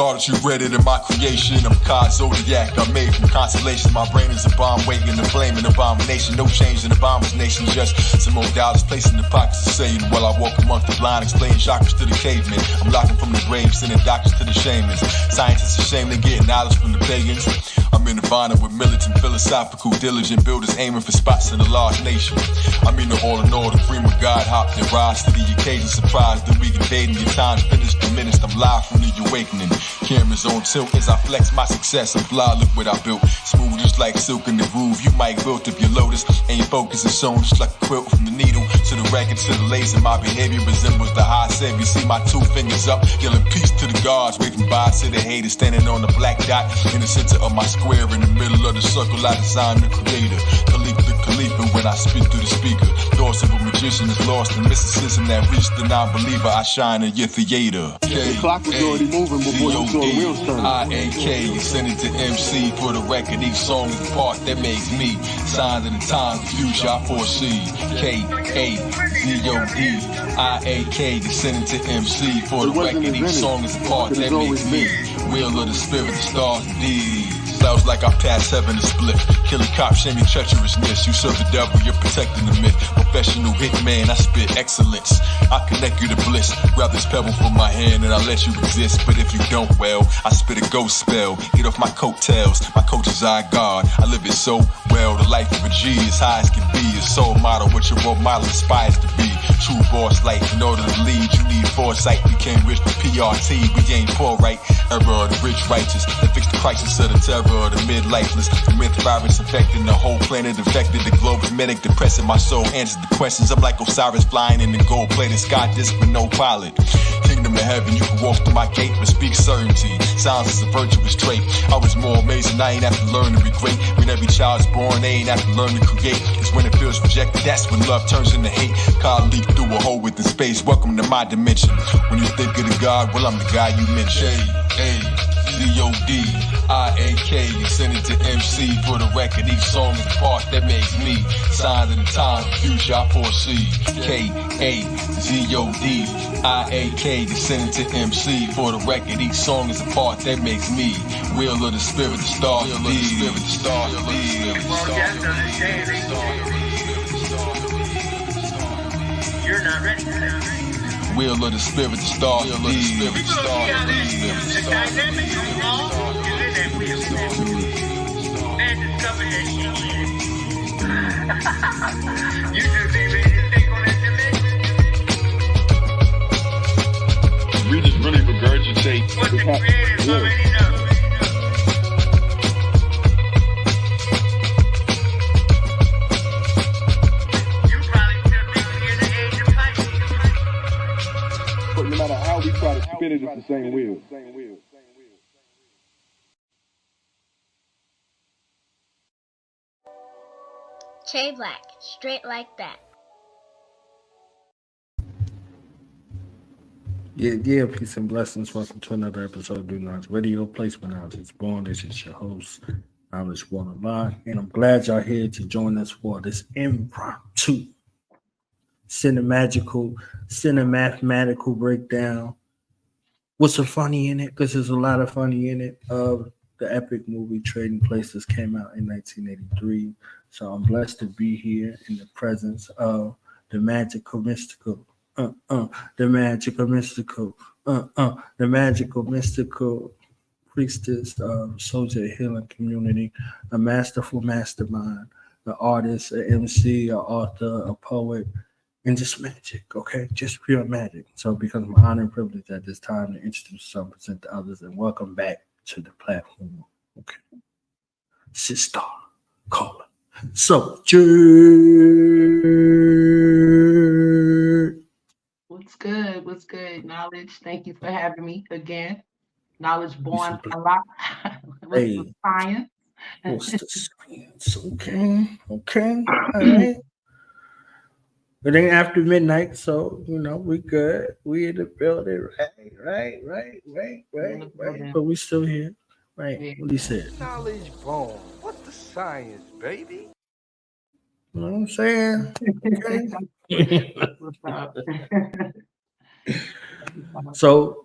thought that you read it in my creation. I'm God Zodiac, I'm made from constellations. My brain is a bomb waiting to flame an abomination. No change in the bomber's nation, just some more dollars placed in the pockets of Satan. While I walk amongst the blind, explaining chakras to the cavemen. I'm locking from the grave, sending doctors to the shamans. Scientists ashamed they getting knowledge from the pagans. I'm in Nirvana with militant, philosophical, diligent builders aiming for spots in a large nation. I mean, all in all, the cream of God hopped and rise to the occasion. Surprised that we invading your time finished, diminished. I'm live from the awakening. Cameras on tilt as I flex my success. I'm fly, look what I built. Smooth just like silk in the groove. You might wilt if your lotus ain't focused and sewn just like a quilt from the needle to the record to the laser. My behavior resembles the high savior. See my 2 fingers up, yelling peace to the gods, waving bye to the haters, standing on the black dot in the center of my square. In the middle of the circle, I designed the creator. Khalifa when I speak through the speaker. Thoughts of a magician is lost in mysticism that reached the non-believer. I shine in your theater. The clock was already moving before you saw the wheels turn. I-A-K, send it to MC for the record. Each song is the part that makes me. Signs of the times, the future I foresee. K-A-Z-O-D. I-A-K, send it to MC for the record. Each song is the part that makes me. Wheel of the spirit, the stars indeed. Sounds like I passed heaven to split. Killing cops, shaming treacherousness. You serve the devil, you're protecting the myth. Professional hitman, I spit excellence. I connect you to bliss. Grab this pebble from my hand and I let you exist. But if you don't, well, I spit a ghost spell. Get off my coattails. My coach is our God. I live it so well. The life of a G as high as can be. A soul model, what your role model aspires to be. True boss life. In order to lead, you need foresight. We came rich with PRT. We ain't poor, right? Error of the rich righteous. That fix the crisis of the terror. The mid-lifeless, the myth virus infecting the whole planet, infected the globe with medic depressing my soul, answers the questions. I'm like Osiris flying in the gold-plated sky disc with no pilot. Kingdom of heaven, you can walk through my gate, but speak certainty. Silence is a virtuous trait. I was more amazing, I ain't have to learn to be great. When every child's born, they ain't have to learn to create. Cause when it feels rejected, that's when love turns into hate. God leap through a hole within space, welcome to my dimension. When you think of the God, well I'm the guy you mentioned. D-O-D, I-A-K, send it to MC for the record. Each song is the part that makes me. Signs of the time, future I foresee. K-A-Z-O-D, I-A-K, send it to MC for the record. Each song is the part that makes me. Wheel of the spirit, the star, the spirit, the star, the You're not ready for that. Wheel of the spirit, the star, the spirit, the star, the dynamic of law is in that wheel. Man discovered that shit. You just ain't ready to take on that dimension. We just really regurgitate what the creators already know. No matter how we try to spin it, it's the same wheel. J Black, straight like that. Yeah, peace and blessings. Welcome to another episode of Do Not Radio. Placement out is born. This is your host, Knowledge Waterline, and I'm glad y'all here to join us for this impromptu cinemathematical breakdown. What's so funny in it? Because there's a lot of funny in it. The epic movie Trading Places came out in 1983. So I'm blessed to be here in the presence of the magical mystical, the magical mystical priestess of Soljet Healing Community, a masterful mastermind, an artist, an MC, an author, a poet, and just magic, okay? Just pure magic. So it becomes my honor and privilege at this time to introduce some, present to others, and welcome back to the platform, okay? Sis'Star Kola Soljet. What's good? What's good? Knowledge, thank you for having me again. Knowledge born a lot. What's the science? What's the science? Okay. All right. It ain't after midnight, so we good. We in the building, right. But we still here, right? Yeah. What he said. Knowledge born. What's the science, baby? You know what I'm saying? Okay. So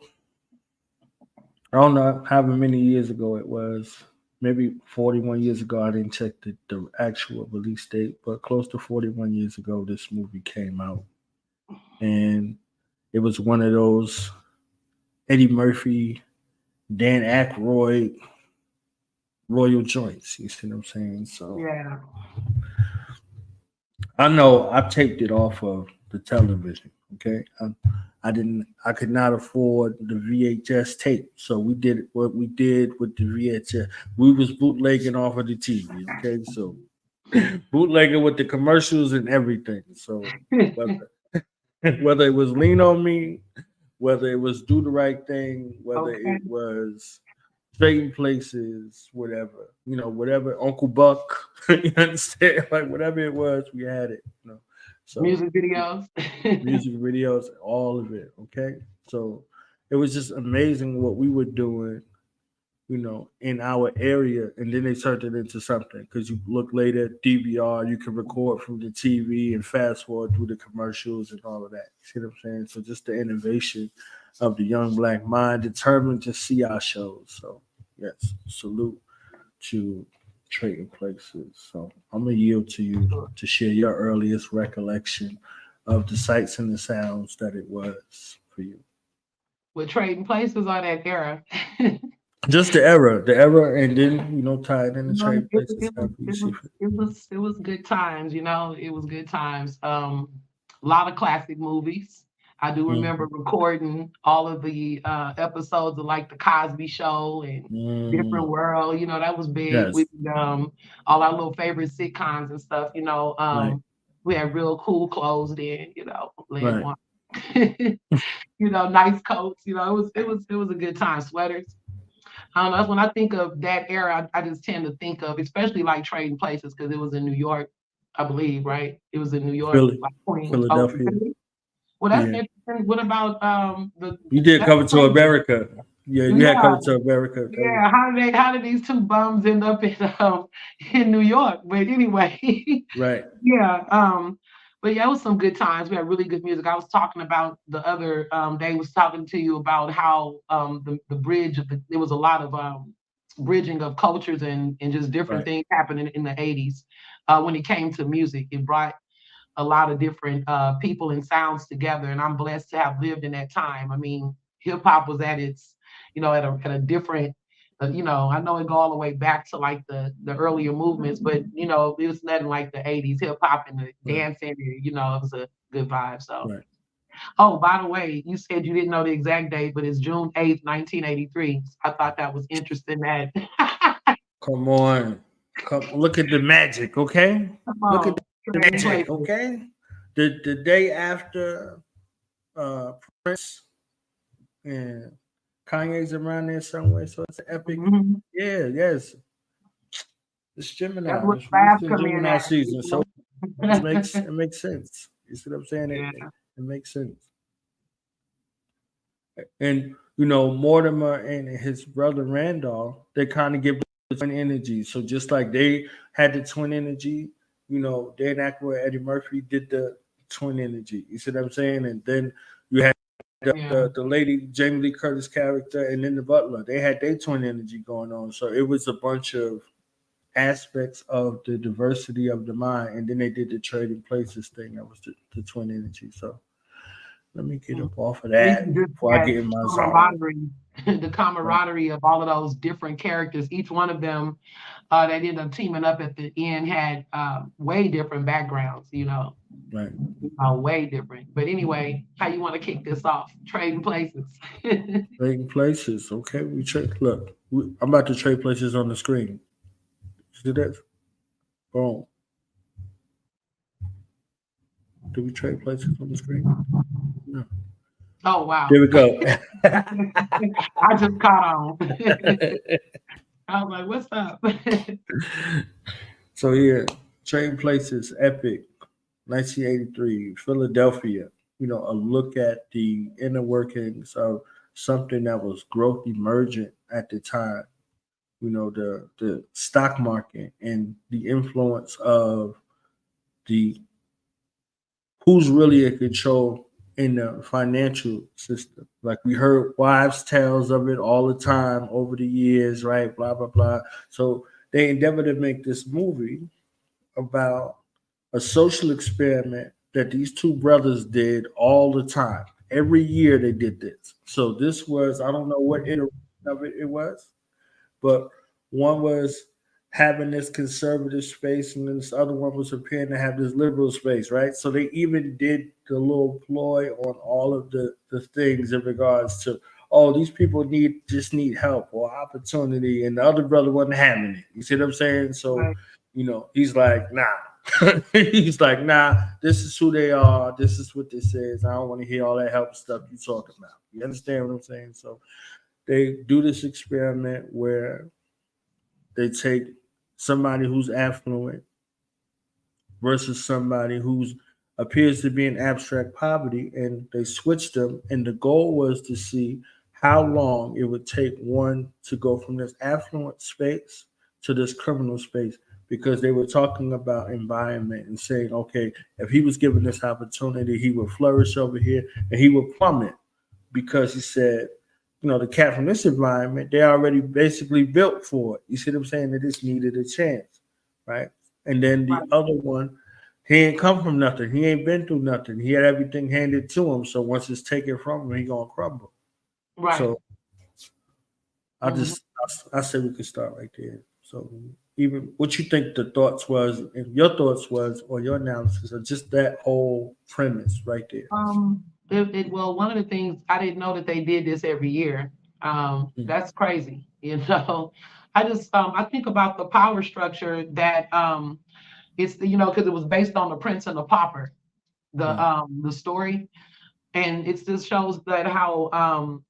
I don't know how many years ago it was. Maybe 41 years ago. I didn't check the actual release date, but close to 41 years ago, this movie came out. And it was one of those Eddie Murphy, Dan Aykroyd royal joints. You see what I'm saying? So Yeah. I know I taped it off of the television. Okay, I could not afford the VHS tape, so we did what we did with the VHS. We was bootlegging off of the TV. Okay, so bootlegging with the commercials and everything. So whether, whether it was Lean on Me, whether it was Do the Right Thing, whether Okay. it was Trading Places, whatever, whatever, Uncle Buck, you understand? Like whatever it was, we had it. So Music videos. music videos, all of it. Okay. So it was just amazing what we were doing, in our area. And then they turned it into something because you look later at DVR, you can record from the TV and fast forward through the commercials and all of that. See what I'm saying? So just the innovation of the young black mind determined to see our shows. So yes, salute to Trading Places. So I'm gonna yield to you to share your earliest recollection of the sights and the sounds that it was for you. With Trading Places on that era. Just the era, and then tie it in the Trading Places. It was good times, it was good times. A lot of classic movies. I do remember recording all of the episodes of like the Cosby Show and Different World. That was big. Yes. With all our little favorite sitcoms and stuff. Right. We had real cool clothes then. Right. Nice coats. It was a good time. Sweaters. I don't know. That's when I think of that era, I just tend to think of, especially like Trading Places, because it was in New York, I believe, right? It was in New York, like Queens. Philadelphia. Well, that's interesting. What about You did Cover to America? Yeah, you had Cover to America. Yeah, how did these two bums end up in New York? But anyway, Right. Yeah. But yeah, it was some good times. We had really good music. I was talking about the other day, was talking to you about how the bridge there was a lot of bridging of cultures and just different things happening in the 80s when it came to music. It brought a lot of different people and sounds together, and I'm blessed to have lived in that time. I mean, hip hop was at its, at a different, I know it go all the way back to like the earlier movements, but it was nothing like the 80s hip hop and the dancing. It was a good vibe. So, oh, by the way, you said you didn't know the exact date, but it's June 8th, 1983. I thought that was interesting. That Come on, look at the magic, okay? Look at the magic, okay? The day after Prince and Kanye's around there somewhere, so it's an epic. Yeah, yes. It's Gemini. It's Gemini season, so it makes sense. You see what I'm saying? It makes sense. And Mortimer and his brother Randolph, they kind of give the twin energy. So just like they had the twin energy, Dan Aykroyd, Eddie Murphy did the twin energy. You see what I'm saying? And then you had the lady Jamie Lee Curtis character, and then the butler. They had their twin energy going on. So it was a bunch of aspects of the diversity of the mind, and then they did the Trading Places thing. That was the twin energy. So let me get up off of that before I get in my zone. The camaraderie of all of those different characters, each one of them that ended up teaming up at the end had way different backgrounds, Right. Way different. But anyway, how you want to kick this off? Trading Places. Trading Places. Okay, we trade. Look, I'm about to trade places on the screen. See that? Boom. Do we trade places on the screen? No. Oh, wow. Here we go. I just caught on. I was like, what's up? So yeah, Trading Places, epic, 1983, Philadelphia. A look at the inner workings of something that was growth emergent at the time. The stock market and the influence of who's really in control in the financial system. Like we heard wives' tales of it all the time over the years, right? Blah, blah, blah. So they endeavored to make this movie about a social experiment that these two brothers did all the time. Every year they did this. So this was, I don't know what iteration of it was, but one was having this conservative space, and then this other one was appearing to have this liberal space, right? So they even did the little ploy on all of the things in regards to, oh, these people just need help or opportunity, and the other brother wasn't having it. You see what I'm saying? So, Right. he's like, nah. He's like, nah, this is who they are. This is what this is. I don't want to hear all that help stuff you talking about. You understand what I'm saying? So they do this experiment where they take somebody who's affluent versus somebody who's appears to be in abstract poverty, and they switch them. And the goal was to see how long it would take one to go from this affluent space to this criminal space, because they were talking about environment and saying, okay, if he was given this opportunity, he would flourish over here and he would plummet, because he said, the cat from this environment, they already basically built for it. You see what I'm saying? They just needed a chance, right? And then the other one, he ain't come from nothing. He ain't been through nothing. He had everything handed to him. So once it's taken from him, he gonna crumble. Right. So I said we could start right there. So even what you think the thoughts was, and your thoughts was, or your analysis of just that whole premise right there. Well, one of the things, I didn't know that they did this every year. That's crazy. I just I think about the power structure that it's because it was based on The Prince and the Pauper, the story, and it just shows that how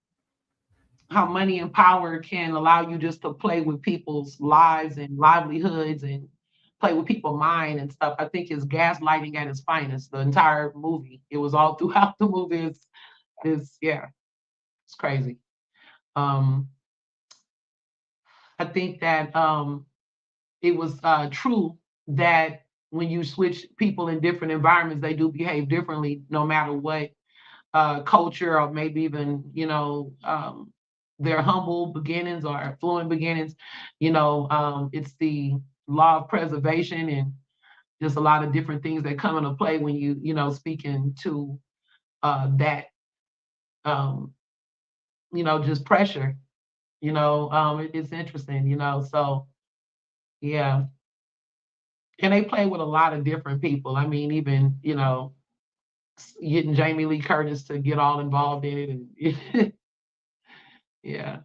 money and power can allow you just to play with people's lives and livelihoods and play with people's mind and stuff. I think it's gaslighting at its finest. The entire movie, it was all throughout the movie. It's crazy. I think that it was true that when you switch people in different environments, they do behave differently, no matter what culture or maybe even their humble beginnings or affluent beginnings. It's the law of preservation and just a lot of different things that come into play when you speaking to that just pressure. It's interesting, so yeah. And they play with a lot of different people. I mean, even getting Jamie Lee Curtis to get all involved in it, and yeah.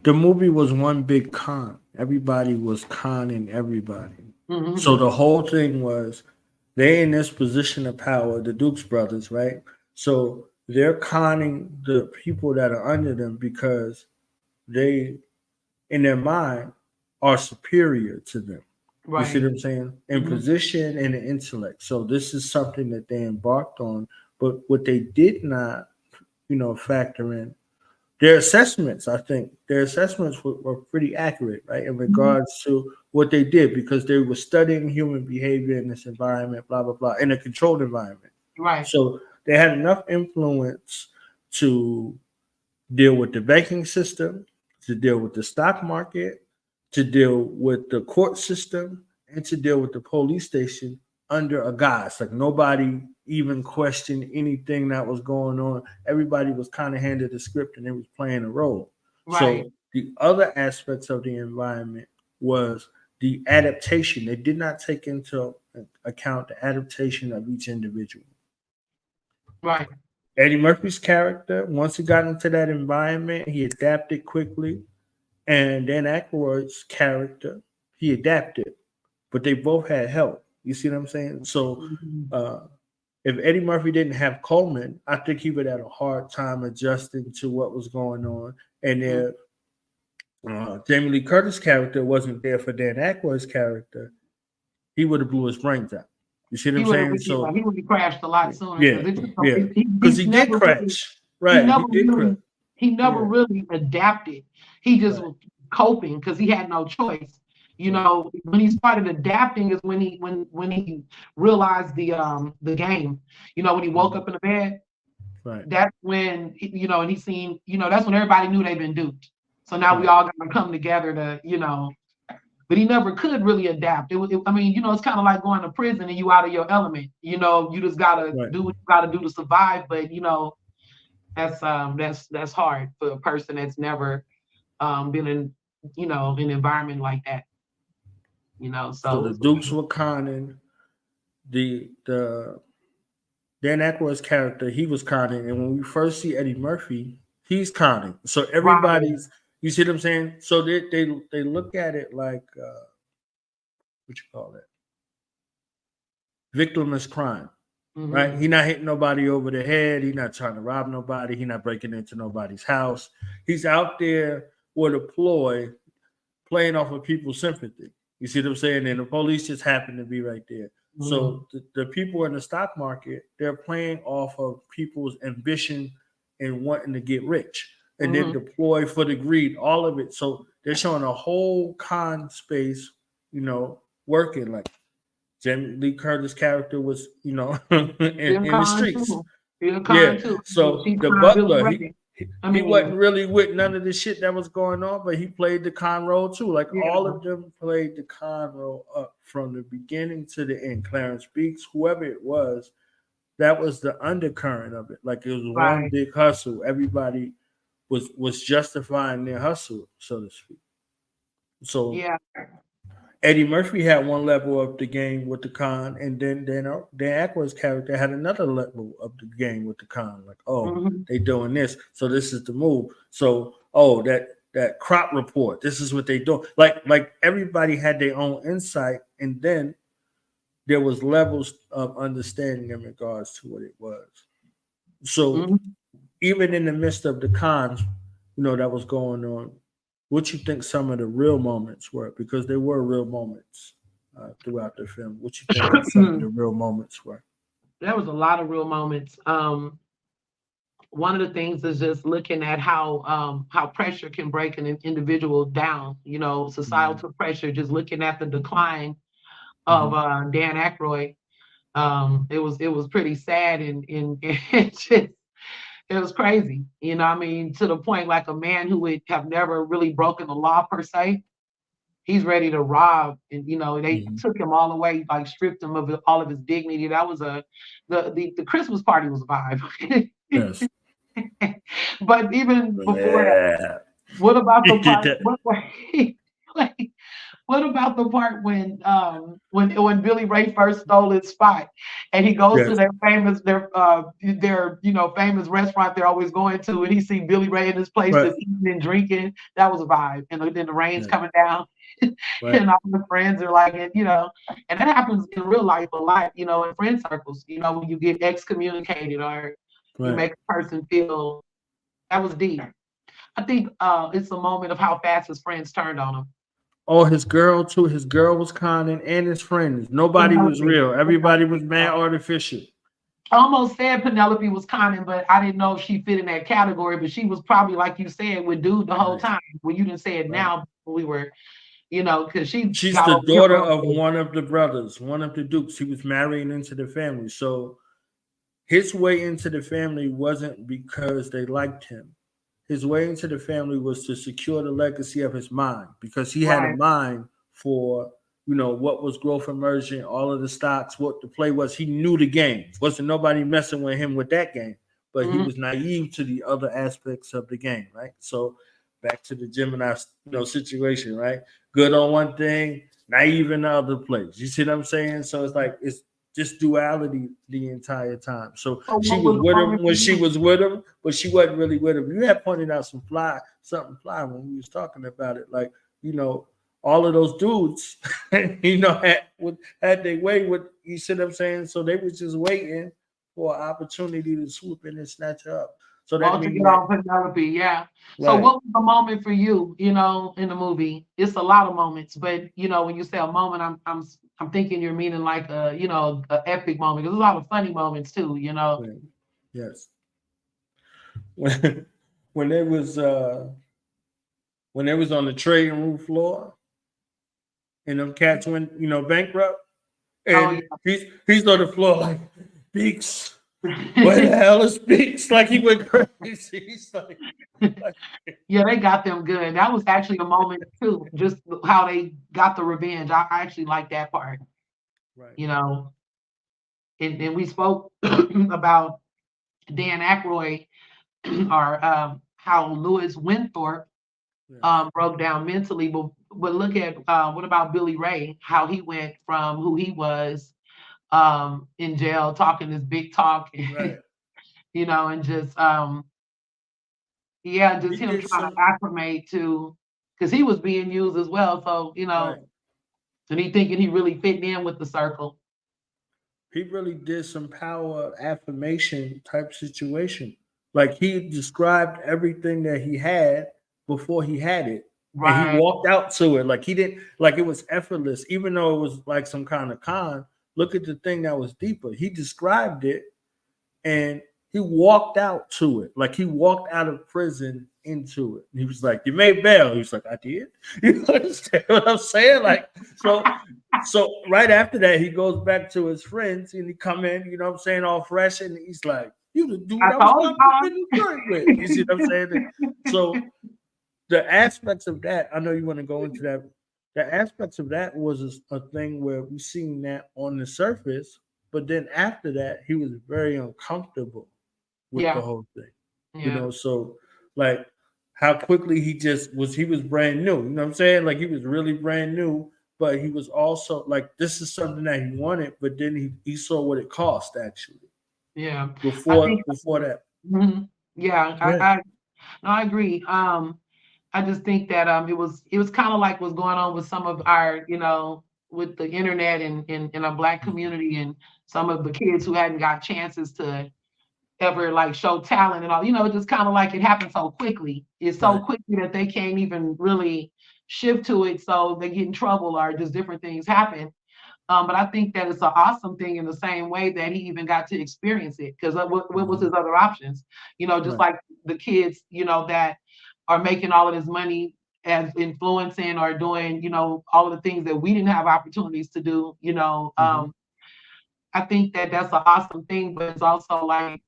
The movie was one big con. Everybody was conning everybody. Mm-hmm. So the whole thing was, they're in this position of power, the Dukes brothers, right? So they're conning the people that are under them because they, in their mind, are superior to them. Right. You see what I'm saying? In position and in intellect. So this is something that they embarked on. But what they did not, factor in, their assessments, I think, were pretty accurate, right, in regards to what they did, because they were studying human behavior in this environment, blah, blah, blah, in a controlled environment. Right. So they had enough influence to deal with the banking system, to deal with the stock market, to deal with the court system, and to deal with the police station under a guise. Like nobody even questioned anything that was going on. Everybody was kind of handed a script and they was playing a role. Right. So the other aspects of the environment was the adaptation. They did not take into account the adaptation of each individual. Right. Eddie Murphy's character, once he got into that environment, he adapted quickly. And then Aykroyd's character, he adapted, but they both had help. You see what I'm saying? So if Eddie Murphy didn't have Coleman, I think he would have a hard time adjusting to what was going on. And if Jamie Lee Curtis' character wasn't there for Dan Aykroyd's character, he would have blew his brains out. You see what I'm saying? So he would have crashed a lot sooner. Yeah, because he did crash. Right, he never really adapted. He just was coping because he had no choice. You know, when he started adapting is when he realized the game. You know, when he woke up in the bed, that's when, you know, and he seen, you know, that's when everybody knew they've been duped. So now we all got to come together to, you know, but he never could really adapt. I mean, you know, it's kind of like going to prison and you out of your element. You know, you just gotta do what you gotta do to survive. But you know, that's hard for a person that's never been in, you know, an environment like that. You know, So the Dukes were conning. The Dan Aykroyd's character, he was conning, and when we first see Eddie Murphy, he's conning. So everybody's, you see what I'm saying? So they look at it like what you call it? Victimless crime. Right? He's not hitting nobody over the head. He's not trying to rob nobody. He's not breaking into nobody's house. He's out there with a ploy, playing off of people's sympathy. You see what I'm saying? And the police just happen to be right there. So the people in the stock market, they're playing off of people's ambition and wanting to get rich. And then deploy for the greed, all of it. So they're showing a whole con space, you know, working. Like Jamie Lee Curtis' character was, you know, in the streets. So the butler, he wasn't really with none of the shit that was going on, but he played the con role too. Like all of them played the con role up from the beginning to the end. Clarence Beeks, whoever it was, that was the undercurrent of it. Like it was one big hustle. Everybody was justifying their hustle, so to speak. So Eddie Murphy had one level of the game with the con, and then Dan Aykroyd's character had another level of the game with the con. Like, they doing this, so this is the move. So, that crop report, this is what they do. Like everybody had their own insight, and then there was levels of understanding in regards to what it was. So, even in the midst of the cons, you know, that was going on, what you think some of the real moments were? Because there were real moments throughout the film. What you think some of the real moments were? There was a lot of real moments. One of the things is just looking at how pressure can break an individual down. You know, societal pressure. Just looking at the decline of Dan Aykroyd. It was pretty sad and it was crazy, you know. I mean, to the point like a man who would have never really broken the law per se, he's ready to rob, and you know they took him all the way, like stripped him of all of his dignity. That was the Christmas party was a vibe. Yes. But even before that, what about the part? What about the part when Billy Ray first stole his spot and he goes to their famous famous restaurant they're always going to, and he see Billy Ray in his place just eating and drinking? That was a vibe. And then the rain's coming down and all the friends are like, you know, and that happens in real life a lot, you know, in friend circles, you know, when you get excommunicated or you make a person feel. That was deep. I think it's a moment of how fast his friends turned on him. Oh, his girl too. His girl was conning, and his friends. Nobody was real. Everybody was mad artificial. I almost said Penelope was conning, but I didn't know if she fit in that category. But she was probably, like you said, with dude the whole time. Well, you didn't say it now. We were, you know, because she's the daughter of one of the brothers, one of the Dukes. He was marrying into the family. So his way into the family wasn't because they liked him. His way into the family was to secure the legacy of his mind, because he had a mind for, you know, what was growth emergent, all of the stocks, what the play was. He knew the game. Wasn't nobody messing with him with that game, but he was naive to the other aspects of the game, right? So back to the Gemini, you know, situation, right? Good on one thing, naive in the other place. You see what I'm saying? So it's like, it's just duality the entire time. So she was with him when she was with him, but she wasn't really with him. You had pointed out something fly when we was talking about it. Like, you know, all of those dudes, you know, had their way with, you see what I'm saying? So they was just waiting for an opportunity to swoop in and snatch her up. So that to get on Penelope, yeah. So what was the moment for you, you know, in the movie? It's a lot of moments, but you know, when you say a moment, I'm thinking you're meaning like a, you know, an epic moment. There's a lot of funny moments too, you know. Yes. When they was on the trading room floor, and them cats went, bankrupt. Oh, And he's on the floor like, Beaks, where the hell is Beaks? Like he went crazy. He's like yeah, they got them good. That was actually a moment too, just how they got the revenge. I actually like that part. right. And we spoke about Dan Aykroyd or how Louis Winthorpe broke down mentally. But look at what about Billy Ray, how he went from who he was in jail talking this big talk, Right. and just him trying to acclimate to, because he was being used as well. So, Right. and he thinking he really fitting in with the circle. He really did some power affirmation type situation. Like he described everything that he had before he had it. Right. And he walked out to it. Like he didn't, like it was effortless, even though it was like some kind of con. Look at the thing that was deeper. He described it and he walked out to it. Like he walked out of prison into it. He was like, "You made bail." He was like, "I did." You understand what I'm saying? Like, so right after that, he goes back to his friends and he come in, all fresh, and he's like, "You the dude I was about to drink with." You see what I'm saying? So the aspects of that, I know you want to go into that. The aspects of that was a thing where we seen that on the surface, but then after that, he was very uncomfortable with the whole thing. Yeah. So like how quickly he was brand new. You know what I'm saying? Like he was really brand new, but he was also like, this is something that he wanted, but then he saw what it cost actually. Yeah. Before that. Mm-hmm. Yeah. I agree. I just think that it was kind of like what's going on with some of our, with the internet and in our Black community and some of the kids who hadn't got chances to ever like show talent and all, it just kind of like it happened so quickly. It's so quickly that they can't even really shift to it. So they get in trouble or just different things happen. But I think that it's an awesome thing in the same way that he even got to experience it. Because what was his other options? Just like the kids, that are making all of this money as influencing or doing, all of the things that we didn't have opportunities to do, I think that that's an awesome thing, but it's also like,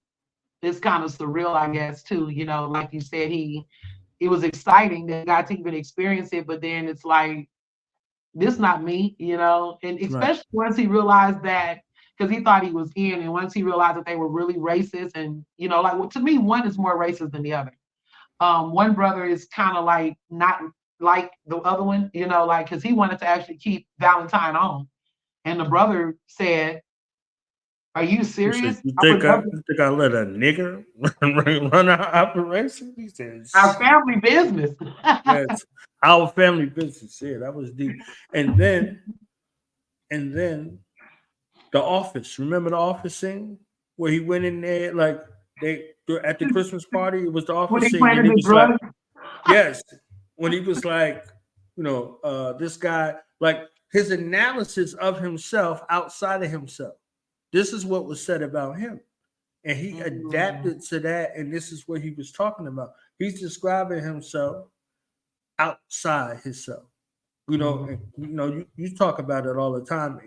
it's kind of surreal, I guess, too. Like you said, it was exciting that he got to even experience it, but then it's like, this not me, and especially once he realized that, because he thought he was in, and once he realized that they were really racist, and like to me, one is more racist than the other. One brother is kind of like not like the other one, like because he wanted to actually keep Valentine on, and the brother said, "Are you serious? You think I let a nigger run our operation?" He says, "Our family business." Yes, our family business. Yeah, that was deep. And then The Office. Remember The Office scene where he went in there like they at the Christmas party? It was The Office scene. And he was like, yes, when he was like, this guy, like his analysis of himself outside of himself. This is what was said about him. And he adapted to that. And this is what he was talking about. He's describing himself outside himself. You talk about it all the time.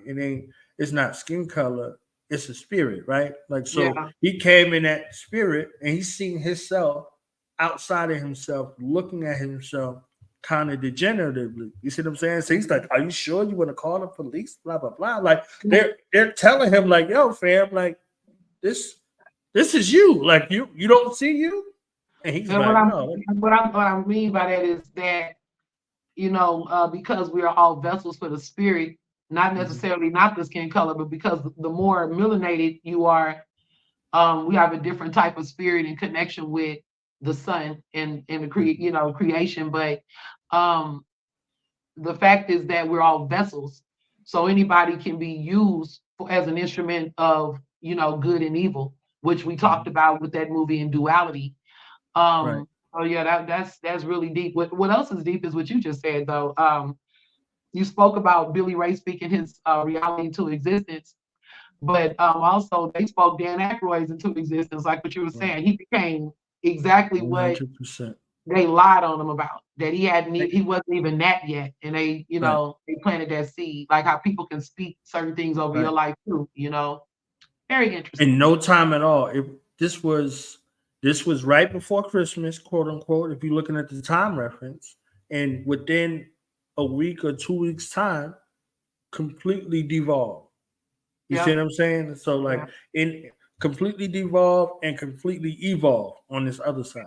It's not skin color, it's a spirit, right? Like, so he came in that spirit and he's seen himself outside of himself, looking at himself kind of degeneratively. You see what I'm saying? So he's like, "Are you sure you want to call the police?" Blah blah blah. Like they're telling him, like, "Yo, fam, like this is you. Like you don't see you." And he's like, "No." What I mean by that is that because we are all vessels for the spirit, not necessarily not the skin color, but because the more melanated you are, we have a different type of spirit and connection with the sun and the creation. But the fact is that we're all vessels, so anybody can be used as an instrument of good and evil, which we talked about with that movie in Duality. So yeah, that's really deep. What else is deep is what you just said though. You spoke about Billy Ray speaking his reality into existence, but also they spoke Dan Aykroyd's into existence, like what you were saying. He became exactly 100%. they lied on him about that he wasn't even that yet, and they they planted that seed, like how people can speak certain things over your life too. Very interesting. In no time at all. This was right before Christmas, quote unquote. If you're looking at the time reference, and within a week or 2 weeks time, completely devolved. You see what I'm saying? So like in completely devolved and completely evolved on this other side.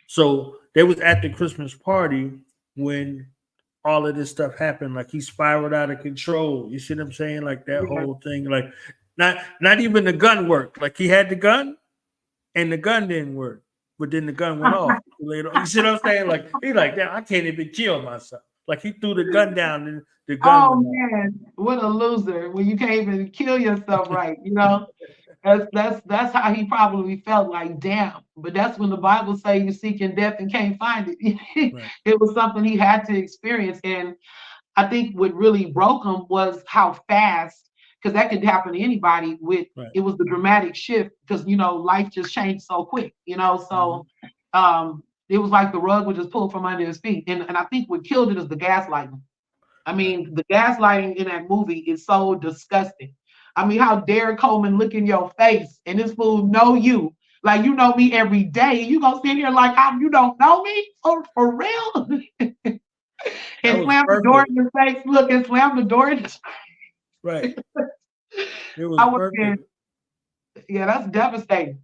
So they was at the Christmas party when all of this stuff happened. Like he spiraled out of control. You see what I'm saying? Like that whole thing. Like not even the gun worked. Like he had the gun and the gun didn't work. But then the gun went off later. You see what I'm saying? Like he like that. I can't even kill myself. Like he threw the gun down and the gun went off. Man, what a loser when you can't even kill yourself right, That's how he probably felt, like, damn. But that's when the Bible say you're seeking death and can't find it. It was something he had to experience. And I think what really broke him was how fast, because that could happen to anybody it was the dramatic shift, because life just changed so quick, so it was like the rug was just pulled from under his feet. And I think what killed it is the gaslighting. I mean, the gaslighting in that movie is so disgusting. I mean, how dare Coleman look in your face and this fool know you? Like, you know me every day. You gonna sit here like you don't know me? For real? And slam the door in your face. Look, and slam the door in his face. Right. It was perfect. Yeah, that's devastating.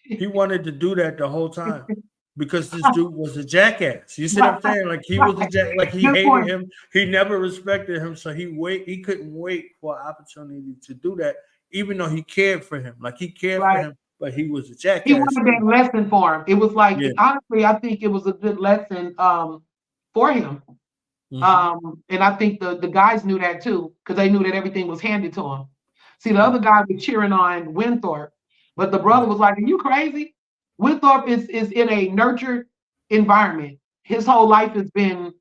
He wanted to do that the whole time. Because this dude was a jackass. You see what I'm saying? Like he was a jackass. Like he hated him. He never respected him. So he couldn't wait for an opportunity to do that, even though he cared for him. Like he cared for him, but he was a jackass. He wanted that lesson for him. It was like, honestly, I think it was a good lesson for him. And I think the guys knew that too, because they knew that everything was handed to him. See, the other guy was cheering on Winthorpe, but the brother was like, "Are you crazy?" Winthorpe is in a nurtured environment. His whole life has been,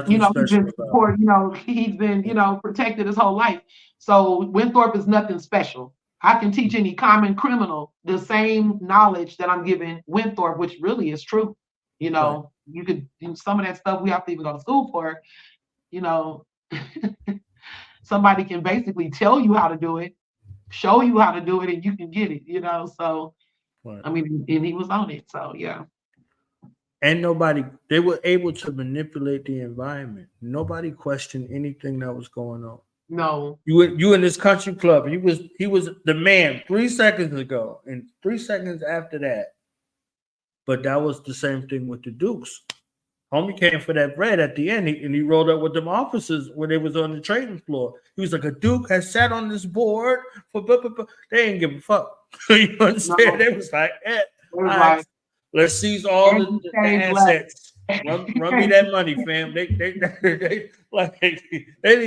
he's been supported, he's been, protected his whole life. So Winthorpe is nothing special. I can teach any common criminal the same knowledge that I'm giving Winthorpe, which really is true. You could do some of that stuff we have to even go to school for, somebody can basically tell you how to do it, show you how to do it, and you can get it, so. I mean, and he was on it, so yeah. And they were able to manipulate the environment. Nobody questioned anything that was going on. No. You in this country club, he was the man 3 seconds ago, and 3 seconds after that. But that was the same thing with the Dukes. Homie came for that bread at the end, and he rolled up with them officers when they was on the trading floor. He was like, a Duke has sat on this board for they didn't give a fuck. You understand? No. They was like, let's seize all the assets. Run me that money, fam. They didn't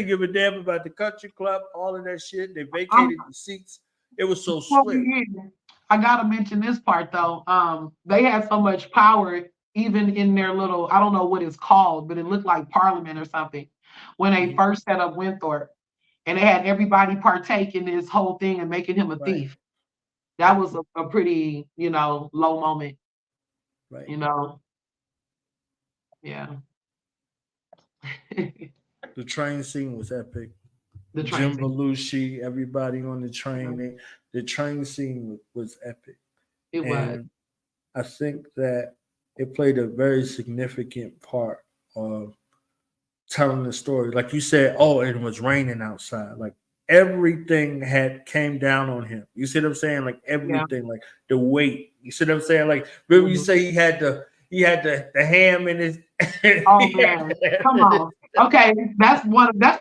give a damn about the country club, all of that shit. They vacated the seats. It was so swift. I gotta mention this part though. They had so much power, even in their little, I don't know what it's called, but it looked like Parliament or something, when they first set up Winthorpe, and they had partake in this whole thing and making him a thief. That was a pretty, low moment. Right. Yeah. The train scene was epic. Jim Belushi, everybody on the train. The train scene was epic. It was. I think that it played a very significant part of telling the story. Like you said, it was raining outside. Like everything came down on him. You see what I'm saying? Like everything, like the weight. You see what I'm saying? Like remember you say he had the ham in his. Oh man, come on. Okay, that's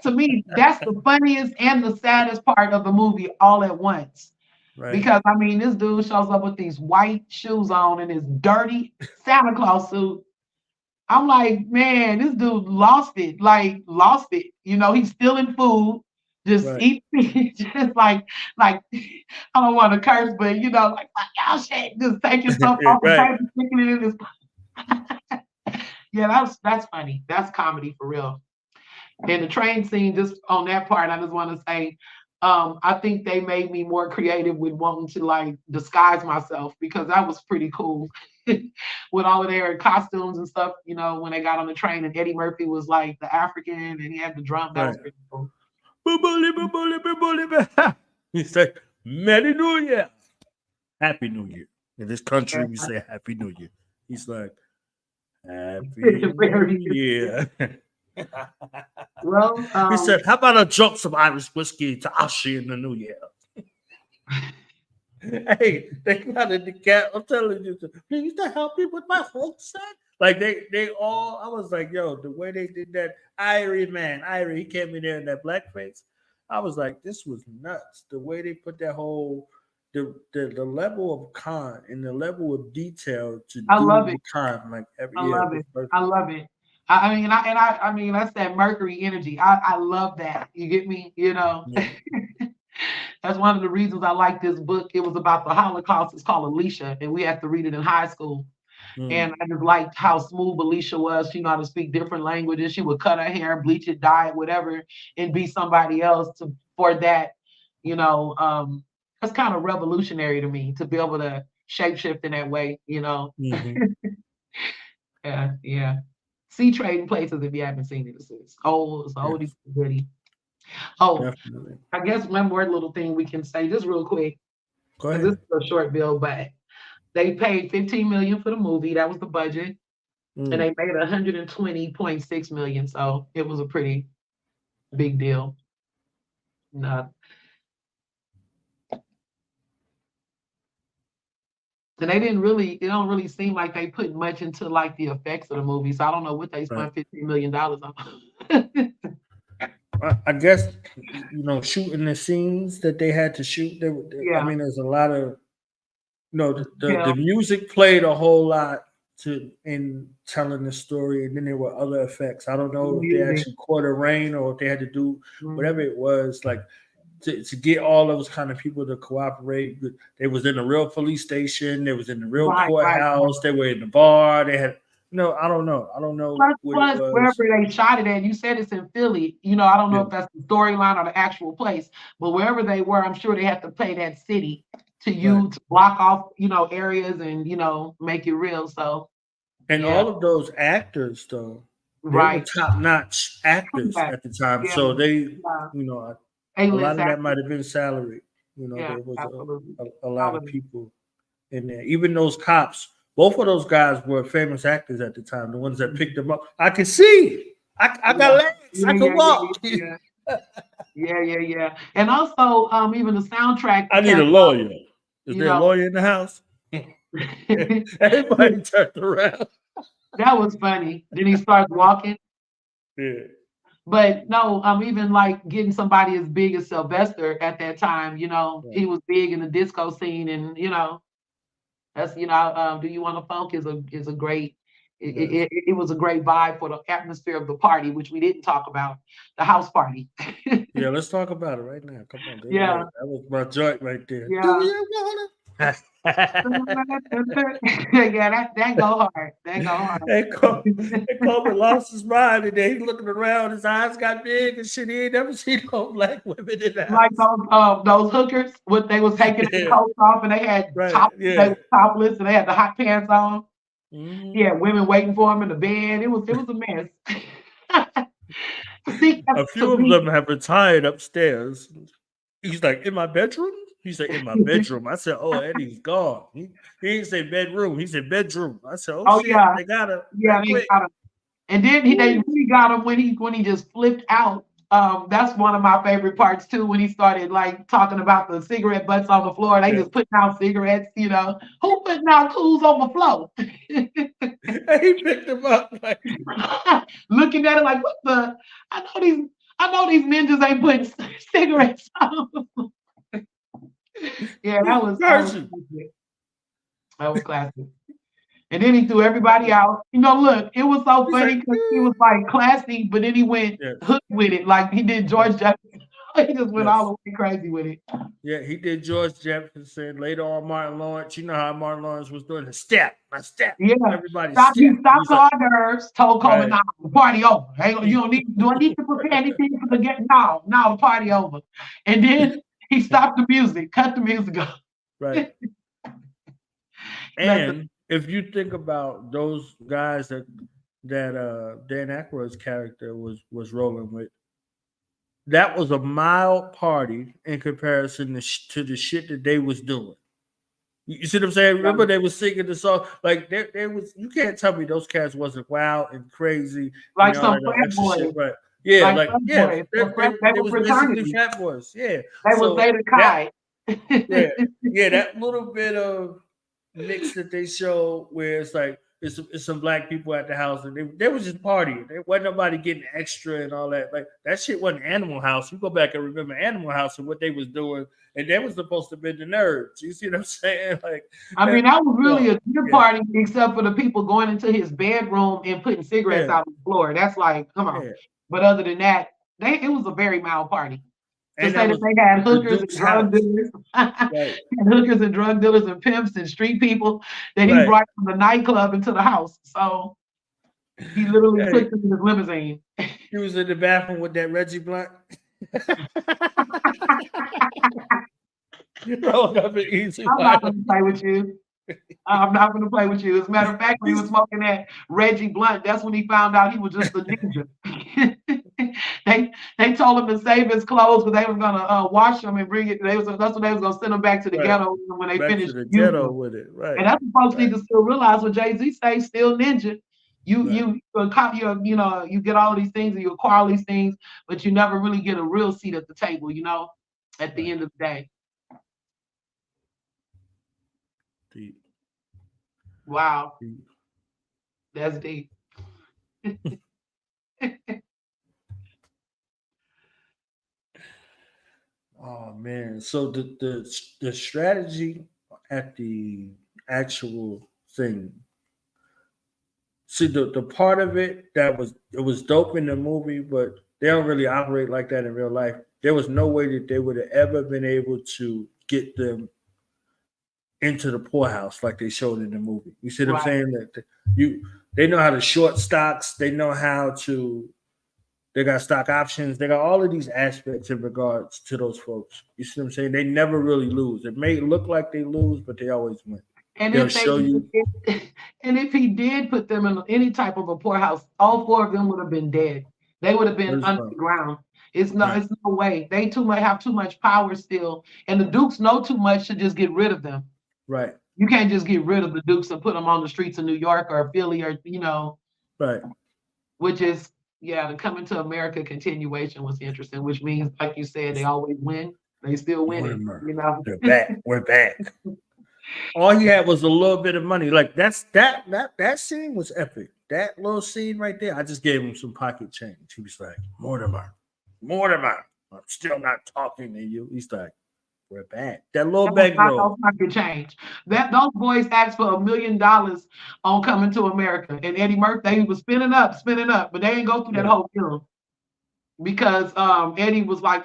to me, that's the funniest and the saddest part of the movie all at once. Right. Because I mean, this dude shows up with these white shoes on and his dirty Santa Claus suit. I'm like, man, this dude lost it. He's stealing food, just eating, just like I don't want to curse, but like fuck y'all shit, just taking stuff off the table, sticking it in his. Yeah, that's funny. That's comedy for real. And the train scene, just on that part, I just want to say, I think they made me more creative with wanting to like disguise myself because that was pretty cool with all of their costumes and stuff. You know, when they got on the train and Eddie Murphy was like the African and he had the drum. That was pretty cool. He said, Merry New Year. Happy New Year. In this country, we say Happy New Year. He's like, Happy New Year. Well, he said, how about a drop some Irish whiskey to usher in the new year? Hey, they got a decaf. I'm telling you, they used to help me with my whole set. Like they all, I was like, yo, the way they did that, Irie, he came in there in that blackface. I was like, this was nuts. The way they put that whole, the level of con and the level of detail to I do love the it. con, like every I year. love it. I love it. I mean, that's that Mercury energy. I love that. You get me? You know, that's one of the reasons I like this book. It was about the Holocaust. It's called Alicia, and we had to read it in high school. And I just liked how smooth Alicia was. She knew how to speak different languages. She would cut her hair, bleach it, dye it, whatever, and be somebody else for that. You know, that's kind of revolutionary to me to be able to shapeshift in that way. You know, yeah. See Trading Places if you haven't seen it. It's oldie goodie. Oh, definitely. I guess one more little thing we can say just real quick. Go ahead. This is a short bill, but they paid $15 million for the movie. That was the budget. And they made $120.6 million. So it was a pretty big deal. And they didn't really, it don't really seem like they put much into like the effects of the movie. So I don't know what they spent $15 million on. I guess, you know, shooting the scenes that they had to shoot. I mean, there's a lot of, you know, the music played a whole lot in telling the story, and then there were other effects. I don't know if they actually caught a rain or if they had to do whatever it was, like to get all those kind of people to cooperate. They was in a real police station. They was in the real courthouse. They were in the bar. They had. No, I don't know. Plus, wherever they shot it at, you said it's in Philly. You know, I don't know if that's the storyline or the actual place, but wherever they were, I'm sure they have to play that city to block off, you know, areas and, you know, make it real. So, and all of those actors, though, they were top-notch actors at the time. So they, you know, a lot of that might have been salary. You know, there was a lot of people in there. Even those cops. Both of those guys were famous actors at the time. The ones that picked them up. I can see. I got legs. I can walk. Yeah. And also, even the soundtrack. I need a lawyer. Is there a lawyer in the house? Everybody turned around. That was funny. Then he starts walking. Yeah. But no, even like getting somebody as big as Sylvester at that time. You know, he was big in the disco scene, and you know. That's, you know, Do You Want to Funk is a great, it was a great vibe for the atmosphere of the party, which we didn't talk about, the house party. Yeah, let's talk about it right now. Come on. Yeah. That was my joint right there. Yeah. Do you want to? Yeah, that go hard. That go hard. And Coleman lost his mind, and then he looking around, his eyes got big and shit. He ain't never seen no black women in that. Like those hookers, what they was taking the coats off, and they had they were topless, and they had the hot pants on. Yeah, women waiting for them in the bed. It was a mess. A few of them have retired upstairs. He's like, in my bedroom? He said, in my bedroom. I said, oh, Eddie's gone. He didn't say bedroom. He said bedroom. I said, oh shit, yeah. They got him. Yeah, they got him. And then they really got him when he just flipped out. That's one of my favorite parts too, when he started like talking about the cigarette butts on the floor. They just putting out cigarettes, you know. Who putting out cools on the floor? He picked them up like looking at it like, what the? I know these ninjas ain't putting cigarettes on. Yeah, that was classic. And then he threw everybody out. You know, look, it was so funny because he was like classy, but then he went hook with it, like he did George Jefferson. He just went all the way crazy with it. Yeah, he did George Jefferson. Later on, Martin Lawrence. You know how Martin Lawrence was doing the step, my step. Yeah, Everybody step. He stopped hors d'oeuvres, told Coleman, Right. "Nah, the party over. Hey, you don't need. Do I need to prepare anything for the get? No, the party over." And then he stopped the music, cut the music off. Right. And if you think about those guys that Dan Aykroyd's character was rolling with, that was a mild party in comparison to the shit that they was doing. You see what I'm saying? Remember they was singing the song like there was. You can't tell me those cats wasn't wild and crazy like and all some that frat extra boys. shit, right? Yeah, like boys. they was basically frat boys. Yeah, They was Zeta Chi. yeah, that little bit of mix that they show where it's like it's some black people at the house and they was just partying. There wasn't nobody getting extra and all that. Like that shit wasn't Animal House. You go back and remember Animal House and what they was doing, and they was supposed to be the nerds. You see what I'm saying? Like I mean, that was really a good party, except for the people going into his bedroom and putting cigarettes out on the floor. That's like, come on. But other than that, it was a very mild party. To say that they had hookers and drug dealers, and hookers and drug dealers and pimps and street people that he brought from the nightclub into the house. So he literally took them in his limousine. He was in the bathroom with that Reggie Blunt. Rolled up and easy. I'm not going to play with you. I'm not going to play with you. As a matter of fact, when he was smoking that Reggie Blunt, that's when he found out he was just a ninja. They told him to save his clothes, but they were going to wash them and bring it. That's what they was going to send him back to the ghetto when they finished the ghetto with it. Right. And that's what folks need to still realize. When Jay-Z says still ninja, you get all of these things and you acquire all these things, but you never really get a real seat at the table, at the end of the day. Deep. Wow. That's deep. Oh man. So the strategy at the actual thing. See the part of it it was dope in the movie, but they don't really operate like that in real life. There was no way that they would have ever been able to get them into the poorhouse like they showed in the movie. You see what I'm saying? That they know how to short stocks, they know how to. They got stock options. They got all of these aspects in regards to those folks. You see what I'm saying? They never really lose. It may look like they lose, but they always win. And if he did put them in any type of a poorhouse, all four of them would have been dead. They would have been underground. It's no way. They have too much power still, and the Dukes know too much to just get rid of them. Right. You can't just get rid of the Dukes and put them on the streets of New York or Philly or Right. Which is. Yeah, the Coming to America continuation was interesting, which means, like you said, they always win. They still winning. They're back. We're back. All he had was a little bit of money. Like that scene was epic. That little scene right there, I just gave him some pocket change. He was like, Mortimer, I'm still not talking to you. He's like, we're back. That little bankroll. Change. Those boys asked for $1 million on Coming to America, and Eddie Murphy, they was spinning up, but they didn't go through that whole film because Eddie was like,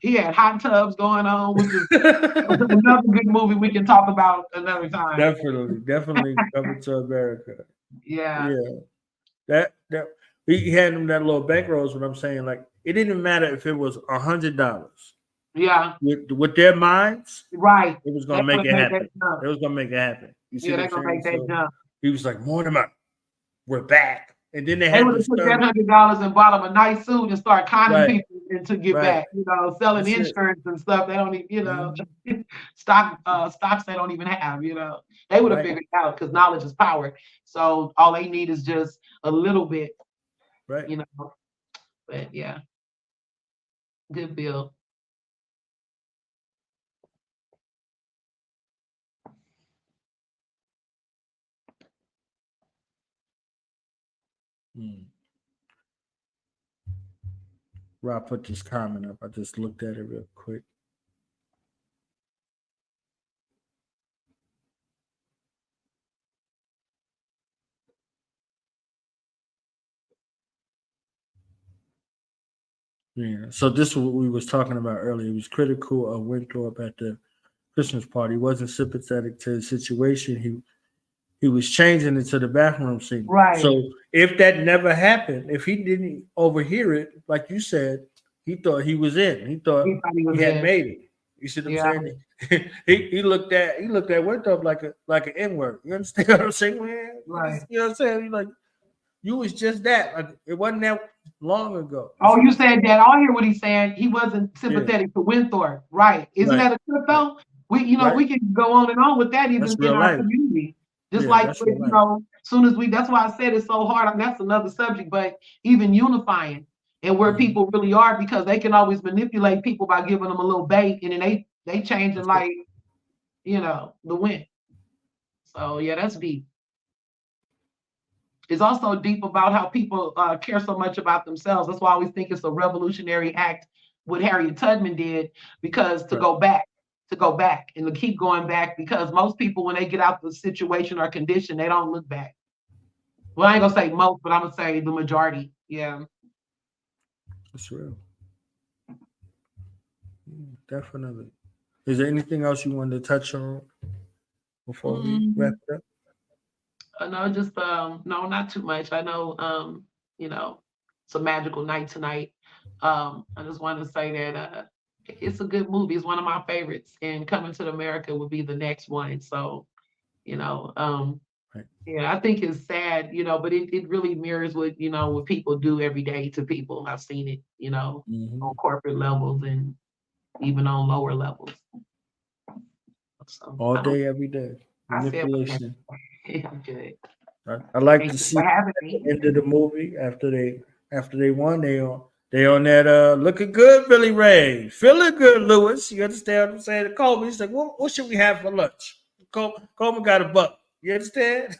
He had hot tubs going on, which is another good movie we can talk about another time. Definitely Coming to America. Yeah. That he had them that little bankroll is what I'm saying. Like it didn't matter if it was $100. Yeah. With their minds, right. It was gonna make it happen. It was gonna make it happen. You see they're gonna make that jump. He was like, Mortimer, we're back. And then they would have put that $100 and bought him a nice suit and start conning people to get back. Selling insurance and stuff. They don't even, stocks they don't even have. They would have figured it out because knowledge is power. So all they need is just a little bit. Right. But yeah, good bill. Rob put this comment up. I just looked at it real quick. Yeah. So this is what we was talking about earlier. He was critical of Winthorpe at the Christmas party. He wasn't sympathetic to the situation. He was changing it to the bathroom scene. Right. So if that never happened, if he didn't overhear it, like you said, he thought he was in. He thought he had made it. You see what I'm saying? he looked at Winthorpe like an N-word. You understand what I'm saying, man? Right. You know what I'm saying? He's like, you was just that. Like, it wasn't that long ago. Oh, you said that. I hear what he's saying. He wasn't sympathetic to Winthorpe. Right. Isn't that a trip though? We we can go on and on with that even in our community. Just like, soon as that's why I said it's so hard. That's another subject, but even unifying and where people really are, because they can always manipulate people by giving them a little bait, and then they changing like, the wind. So yeah, that's deep. It's also deep about how people care so much about themselves. That's why I always think it's a revolutionary act what Harriet Tubman did, because to go back and to keep going back, because most people, when they get out the situation or condition, they don't look back. Well, I ain't gonna say most, but I'm gonna say the majority. Yeah. That's real. Definitely. Is there anything else you wanted to touch on before we wrap it up? No, just no, not too much. I know it's a magical night tonight. I just want to say that it's a good movie. It's one of my favorites, and Coming to America would be the next one. So, yeah, I think it's sad, but it really mirrors what people do every day to people. I've seen it, on corporate levels and even on lower levels. So, all day, every day. Manipulation. I'm good. I like to see at the end of the movie after they won, they on that looking good, Billy Ray, feeling good, Lewis. You understand what I'm saying? Coleman, he's like, what should we have for lunch? Coleman got $1. You understand?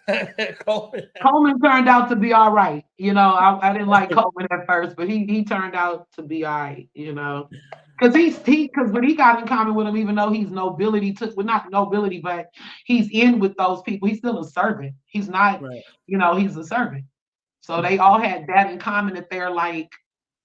Coleman turned out to be all right. I didn't like Coleman at first, but he turned out to be all right. Because because when he got in common with him, even though he's nobility, not nobility, but he's in with those people. He's still a servant. He's not, he's a servant. So they all had that in common, that they're like,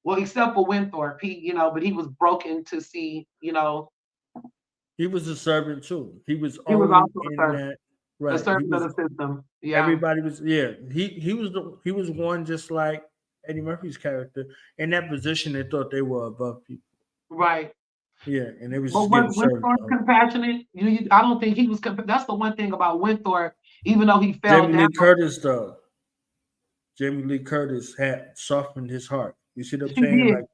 well, except for Winthorpe, but he was broken to see, He was a servant too. He was also in that. Right. A servant of the system. Yeah. Everybody was. Yeah. He was one just like Eddie Murphy's character in that position. They thought they were above people. Right. Yeah, and it was. But Winthorpe compassionate? I don't think he was. That's the one thing about Winthorpe. Even though he fell down. Jamie Lee Curtis, though. Jamie Lee Curtis had softened his heart. You see what I'm saying? Like,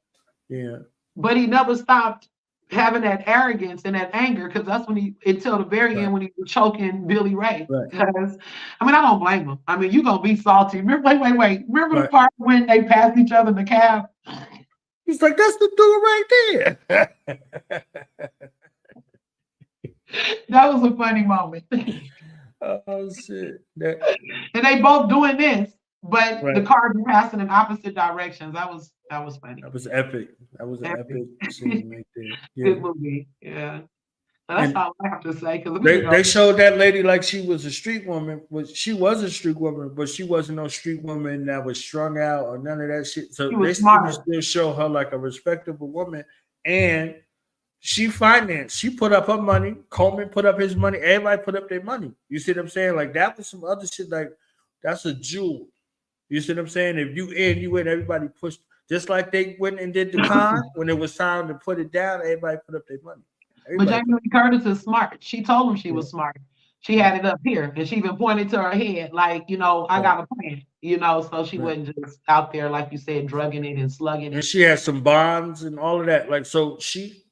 yeah. But he never stopped having that arrogance and that anger, because that's when until the very end, when he was choking Billy Ray. Because I don't blame him. You're gonna be salty. Remember, wait. Remember the part when they passed each other in the cab? He's like, that's the dude right there. That was a funny moment. Oh shit! And they both doing this, but the cars are passing in opposite directions. That was funny. That was epic. That was an epic scene right there. Yeah. Good movie. Yeah. So that's all I have to say. Because they showed that lady like she was a street woman. She was a street woman, but she wasn't no street woman that was strung out or none of that shit. So they still show her like a respectable woman, and she financed. She put up her money. Coleman put up his money. Everybody put up their money. You see what I'm saying? Like that was some other shit. Like that's a jewel. You see what I'm saying? If you in, everybody pushed. Just like they went and did the con when it was time to put it down. Everybody put up their money. But Jamie Lee Curtis is smart. She told him she was smart. She had it up here, and she even pointed to her head, like, I got a plan, so she wasn't just out there, like you said, drugging it and slugging it. And she had some bonds and all of that. Like, so she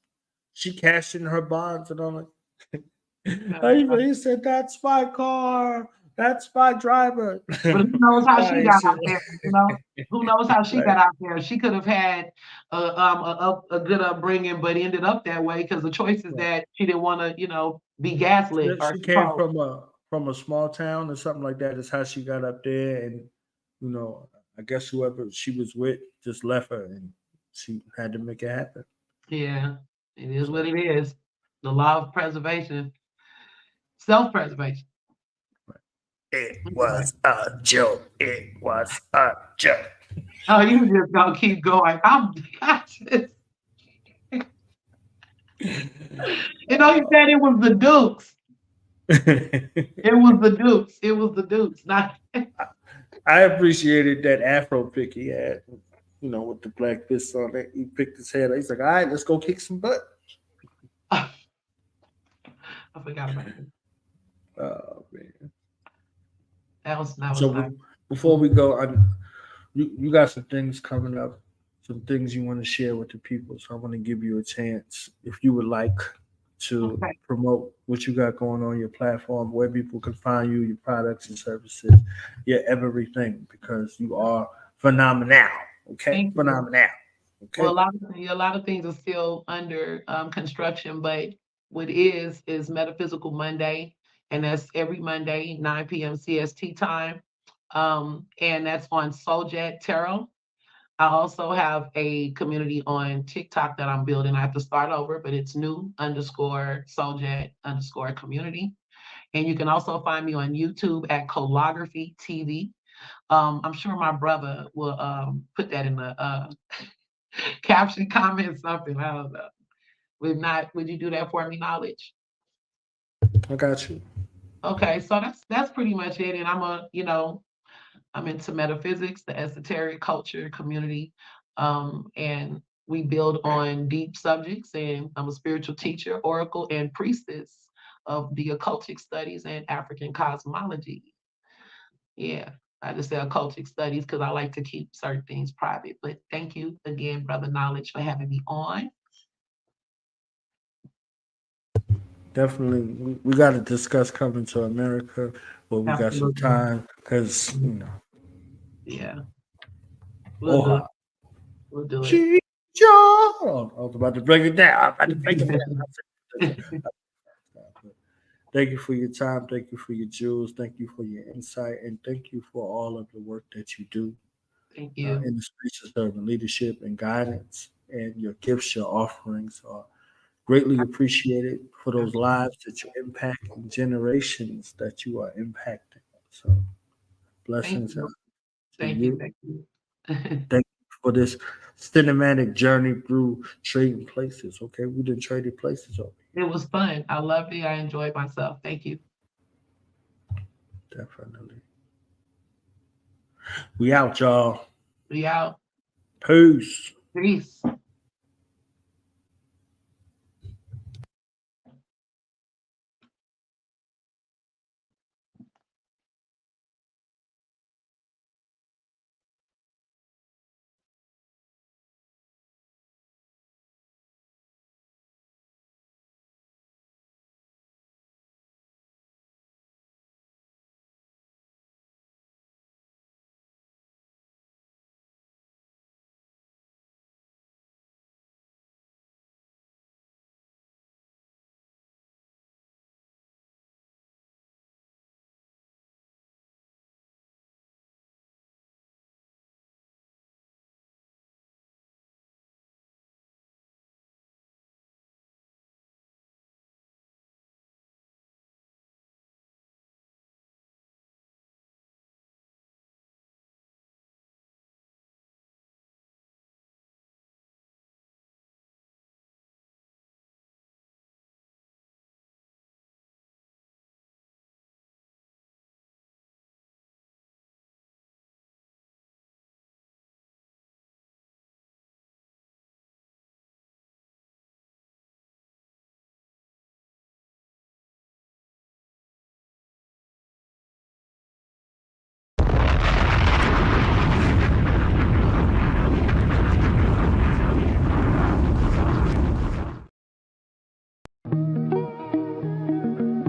cashed in her bonds and all that. He said, that's my car. That's my driver. But who knows how she got out there? Who knows how she got out there? She could have had a good upbringing, but ended up that way because the choices that she didn't want to, be gaslit. She came from a small town or something like that. Is how she got up there, and I guess whoever she was with just left her, and she had to make it happen. Yeah, it is what it is. The law of preservation, self-preservation. It was a joke. It was a joke. Oh, you just gonna keep going. I just, you know, you said it was the Dukes. It was the Dukes. It was the Dukes. Not. I appreciated that Afro pick he had, you know, with the black fist on it. He picked his head. He's like, all right, let's go kick some butt. I forgot about it. Oh, man. That was So nice. before we go, you got some things coming up, some things you want to share with the people. So I want to give you a chance, if you would like to promote what you got going on your platform, where people can find you, your products and services, your everything, because you are phenomenal. Okay, phenomenal. Okay. Well, a lot of things are still under construction, but what is Metaphysical Monday, and that's every Monday, 9 p.m. CST time, and that's on Soljet Tarot. I also have a community on TikTok that I'm building. I have to start over, but it's new_Soljet_community. And you can also find me on YouTube at Colography TV. I'm sure my brother will put that in the caption, comment, something. I don't know. If not, would you do that for me, Knowledge? I got you. Okay, so that's pretty much it. And I'm into metaphysics, the esoteric culture community, and we build on deep subjects. And I'm a spiritual teacher, oracle, and priestess of the occultic studies and African cosmology. Yeah, I just say occultic studies because I like to keep certain things private. But thank you again, Brother Knowledge, for having me on. Definitely, we got to discuss coming to America, but we got some time because, you know. Yeah. We'll do it. I was about to break it down. Thank you for your time. Thank you for your jewels. Thank you for your insight. And thank you for all of the work that you do. Thank you. In the space of serving leadership and guidance. And your gifts, your offerings are greatly appreciated for those lives that you impact and generations that you are impacting. So blessings. Thank you. Thank you. Thank you for this cinematic journey through trading places. Okay, we done traded places over here. It was fun. I loved it. I enjoyed myself. Thank you. Definitely. We out, y'all. We out. Peace. Peace.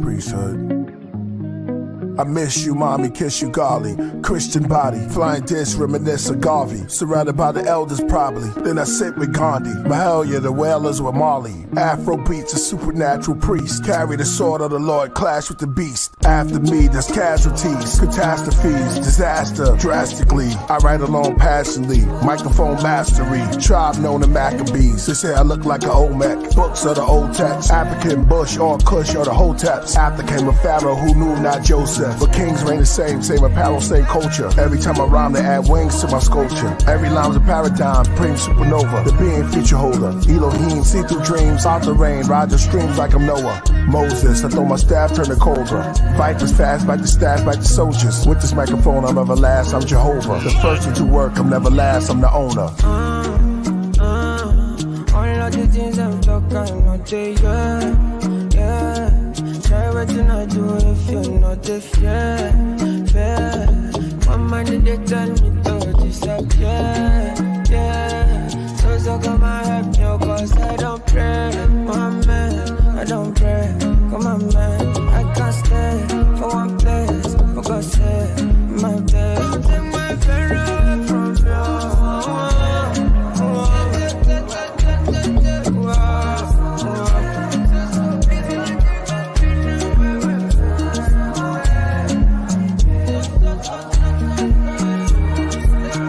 Priesthood. I miss you, mommy, kiss you, golly. Christian body, flying disc, reminisce of Garvey. Surrounded by the elders, probably. Then I sit with Gandhi. Mahalia, the whalers with Marley. Afro beats, a supernatural priest. Carry the sword of the Lord, clash with the beast. After me, there's casualties, catastrophes, disaster, drastically. I write along passionately, microphone mastery. Tribe known the Maccabees. They say I look like an Olmec. Books of the old text. African Bush or Kush or the Hoteps. After came a pharaoh who knew not Joseph. culture. But kings reign the same apparel, same culture. Every time I rhyme, they add wings to my sculpture. Every line's a paradigm, supreme supernova. The being feature holder. Elohim, see through dreams, out the rain, ride the streams like I'm Noah. Moses, I throw my staff, turn the cobra. Vipers fast, bite the staff, bite the soldiers. With this microphone, I'm everlast, I'm Jehovah. The first to do work, I'm never last, I'm the owner. All of the things I'm talking, not the yeah. Try what you not do if you're not the fair. One man they tell me to disappear, yeah. So come and help me, cause I don't pray, my man. I don't pray, come on man, I can't stay.